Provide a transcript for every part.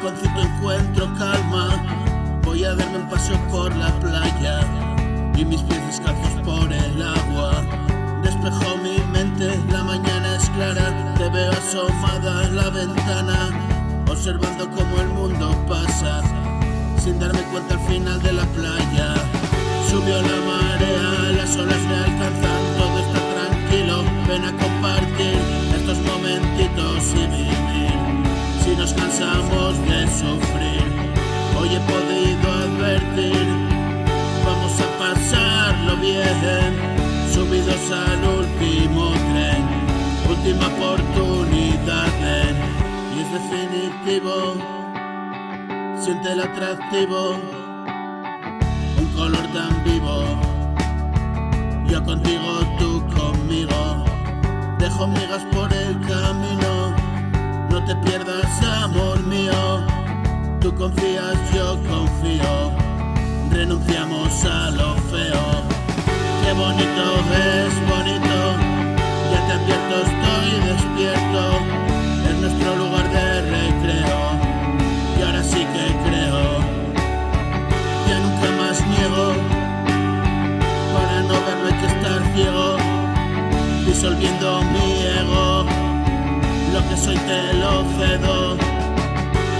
rinconcito encuentro calma. Voy a darme un paseo por la playa y mis pies descalzos por el agua. Despejo mi mente, la mañana es clara. Te veo asomada en la ventana, observando cómo el mundo pasa, sin darme cuenta al final de la playa. Subió la marea, las olas me alcanzan, todo está tranquilo. Ven a compartir estos momentitos y vivir. Si nos cansamos de sufrir, hoy he podido advertir, vamos a pasarlo bien, subidos al último tren, última oportunidad ven. Y es definitivo, siente el atractivo, un color tan vivo, yo contigo, tú conmigo. Dejo migas por el camino, no te pierdas amor mío. Tú confías, yo confío, renunciamos a lo feo. Qué bonito es bonito, ya te advierto, estoy despierto. Es nuestro lugar de recreo y ahora sí que creo, ya nunca más niego. Para no verlo hay que estar ciego, disolviendo mi ego. Lo que soy te lo cedo,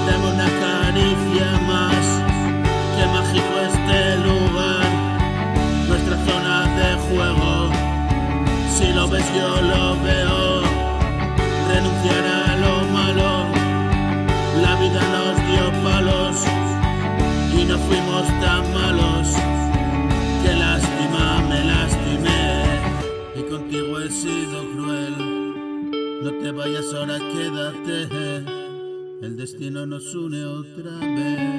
dame una caricia más. Qué mágico este lugar, nuestra zona de juego. Si lo ves yo lo veo, renunciar a lo malo. La vida nos dio palos y no fuimos tan malos. Qué lástima, me lastimé y contigo he sido cruel. No te vayas ahora, quédate, el destino nos une otra vez.